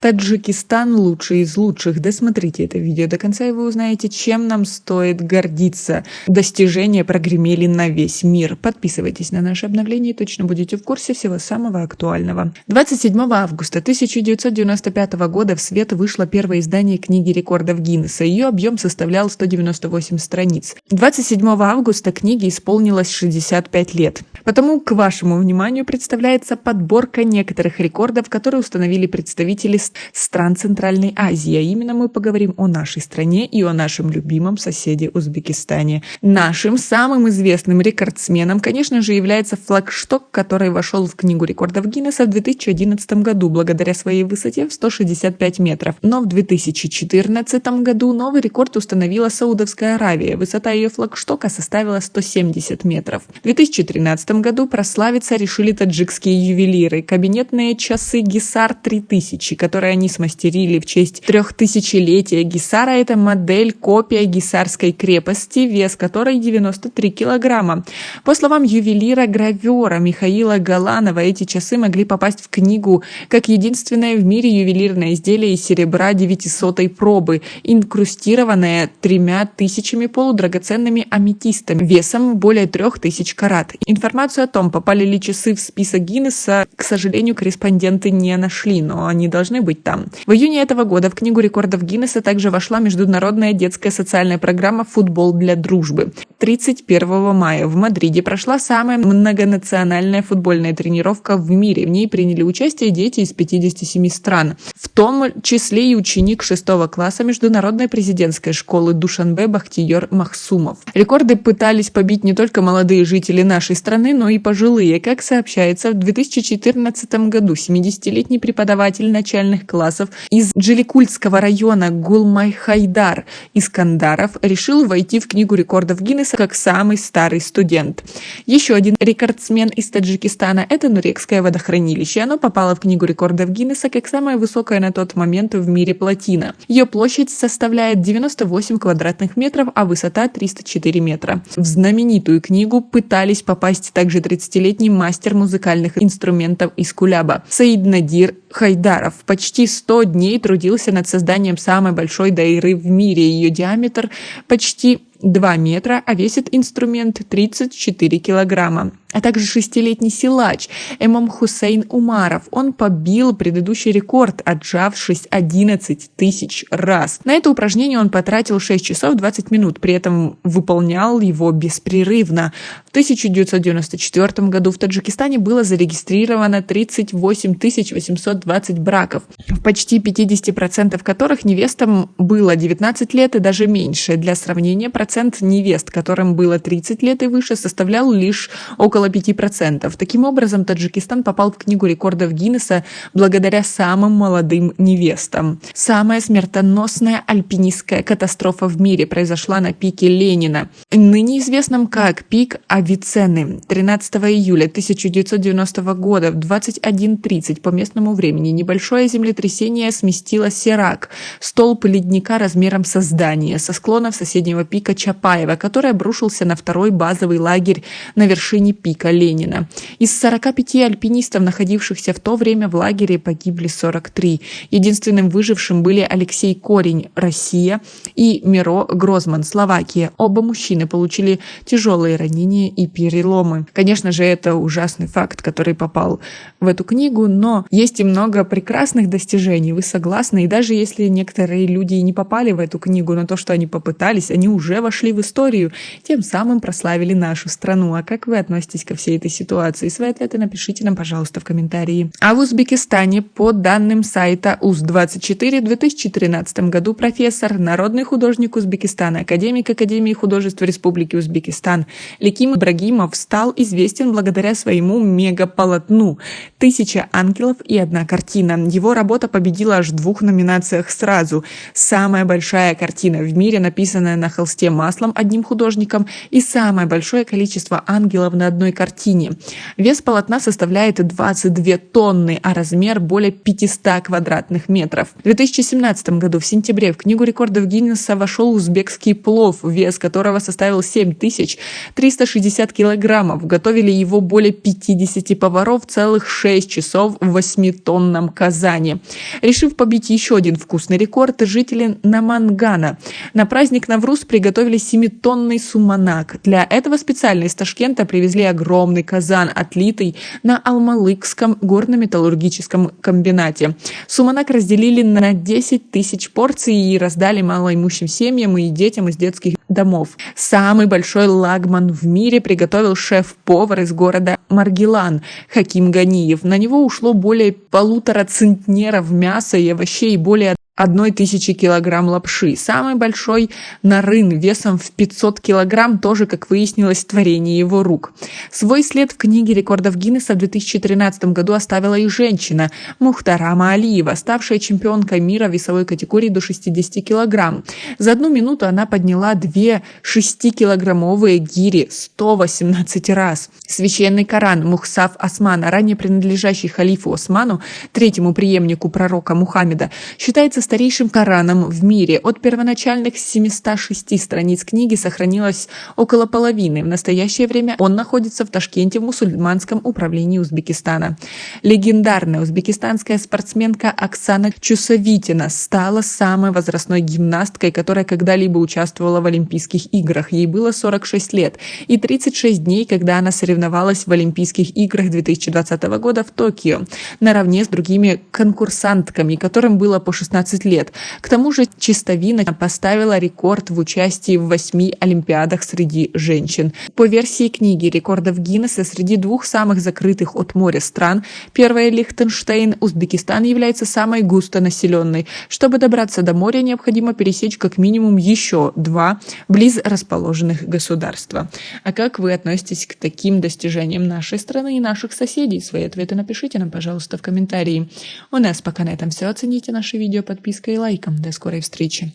Таджикистан лучший из лучших. Досмотрите это видео до конца, и вы узнаете, чем нам стоит гордиться. Достижения прогремели на весь мир. Подписывайтесь на наши обновления и точно будете в курсе всего самого актуального. 27 августа 1995 года в свет вышло первое издание книги рекордов Гиннесса. Ее объем составлял 198 страниц. 27 августа книге исполнилось 65 лет. Потому к вашему вниманию представляется подборка некоторых рекордов, которые установили представители стран Центральной Азии. А именно мы поговорим о нашей стране и о нашем любимом соседе Узбекистане. Нашим самым известным рекордсменом, конечно же, является флагшток, который вошел в книгу рекордов Гиннесса в 2011 году благодаря своей высоте в 165 метров. Но в 2014 году новый рекорд установила Саудовская Аравия. Высота ее флагштока составила 170 метров. В 2013 году прославиться решили таджикские ювелиры. Кабинетные часы Гисар 3000, которые они смастерили в честь 3000-летия Гисара. Это модель, копия Гисарской крепости, вес которой 93 килограмма. По словам ювелира-гравера Михаила Галанова, эти часы могли попасть в книгу как единственное в мире ювелирное изделие из серебра 900-й пробы, инкрустированное 3000 полудрагоценными аметистами весом более 3000 карат. Информацию о том, попали ли часы в список Гиннесса, к сожалению, корреспонденты не нашли, но они должны быть там. В июне этого года в книгу рекордов Гиннесса также вошла международная детская социальная программа «Футбол для дружбы». 31 мая в Мадриде прошла самая многонациональная футбольная тренировка в мире. В ней приняли участие дети из 57 стран, в том числе и ученик 6 класса международной президентской школы Душанбе Бахтиер Махсумов. Рекорды пытались побить не только молодые жители нашей страны, но и пожилые. Как сообщается, в 2014 году 70-летний преподаватель начальных классов из Джиликульского района Гулмай-Хайдар Искандаров решил войти в книгу рекордов Гиннесса как самый старый студент. Еще один рекордсмен из Таджикистана – это Нурекское водохранилище. Оно попало в книгу рекордов Гиннесса как самая высокая на тот момент в мире плотина. Ее площадь составляет 98 квадратных метров, а высота 304 метра. В знаменитую книгу пытались попасть также 30-летний мастер музыкальных инструментов из Куляба Саид Надир Хайдаров. Почти 100 дней трудился над созданием самой большой дайры в мире. Ее диаметр почти 2 метра, а весит инструмент 34 килограмма. А также 6-летний силач Эмом Хусейн Умаров. Он побил предыдущий рекорд, отжавшись 11 тысяч раз. На это упражнение он потратил 6 часов 20 минут, при этом выполнял его беспрерывно. В 1994 году в Таджикистане было зарегистрировано 38 820 браков, в почти 50% которых невестам было 19 лет и даже меньше. Для сравнения, процент невест, которым было 30 лет и выше, составлял лишь около 5%. Таким образом, Таджикистан попал в книгу рекордов Гиннесса благодаря самым молодым невестам. Самая смертоносная альпинистская катастрофа в мире произошла на пике Ленина, ныне известном как пик Авиценны. 13 июля 1990 года в 21:30 по местному времени небольшое землетрясение сместило Сирак, столб ледника размером со здание, со склонов соседнего пика Чапаева, который обрушился на второй базовый лагерь на вершине пика Ленина. Из 45 альпинистов, находившихся в то время в лагере, погибли 43. Единственным выжившим были Алексей Корень, Россия, и Миро Грозман, Словакия. Оба мужчины получили тяжелые ранения и переломы. Конечно же, это ужасный факт, который попал в эту книгу, но есть и много прекрасных достижений, вы согласны? И даже если некоторые люди не попали в эту книгу, но то, что они попытались, они уже вошли в историю, тем самым прославили нашу страну. А как вы относитесь ко всей этой ситуации? Свои ответы напишите нам, пожалуйста, в комментарии. А в Узбекистане, по данным сайта УЗ-24, в 2013 году профессор, народный художник Узбекистана, академик Академии художеств Республики Узбекистан Леким Ибрагимов стал известен благодаря своему мегаполотну «1000 ангелов и одна картина». Его работа победила аж в 2 номинациях сразу. Самая большая картина в мире, написанная на холсте маслом одним художником и самое большое количество ангелов на одной картине. Вес полотна составляет 22 тонны, а размер более 500 квадратных метров. В 2017 году в сентябре в Книгу рекордов Гиннесса вошел узбекский плов, вес которого составил 7360 килограммов. Готовили его более 50 поваров целых 6 часов в 8-тонном казане. Решив побить еще один вкусный рекорд, жители Намангана на праздник Навруз приготовили 7-тонный суманак. Для этого специально из Ташкента привезли огромный казан, отлитый на Алмалыкском горно-металлургическом комбинате. Суманак разделили на 10 тысяч порций и раздали малоимущим семьям и детям из детских домов. Самый большой лагман в мире приготовил шеф-повар из города Маргилан Хаким Ганиев. На него ушло более 1,5 центнеров мяса и овощей и более 1000 килограмм лапши. Самый большой нарын весом в 500 килограмм, тоже, как выяснилось, творение его рук. Свой след в Книге рекордов Гиннесса в 2013 году оставила и женщина Мухтарама Алиева, ставшая чемпионкой мира в весовой категории до 60 килограмм. За 1 минуту она подняла 2 6-килограммовые гири 118 раз. Священный Коран Мухсаф Османа, ранее принадлежащий халифу Осману, третьему преемнику пророка Мухаммеда, считается старейшим Кораном в мире. От первоначальных 706 страниц книги сохранилось около половины. В настоящее время он находится в Ташкенте в мусульманском управлении Узбекистана. Легендарная узбекистанская спортсменка Оксана Чусовитина стала самой возрастной гимнасткой, которая когда-либо участвовала в Олимпийских играх. Ей было 46 лет и 36 дней, когда она соревновалась в Олимпийских играх 2020 года в Токио, наравне с другими конкурсантками, которым было по 16 лет. К тому же Чистовина поставила рекорд в участии в 8 олимпиадах среди женщин. По версии Книги рекордов Гиннесса, среди 2 самых закрытых от моря стран, первая Лихтенштейн, Узбекистан является самой густонаселенной. Чтобы добраться до моря, необходимо пересечь как минимум еще 2 близ расположенных государства. А как вы относитесь к таким достижениям нашей страны и наших соседей? Свои ответы напишите нам, пожалуйста, в комментарии. У нас пока на этом все. Оцените наше видео подпиской и лайком. До скорой встречи.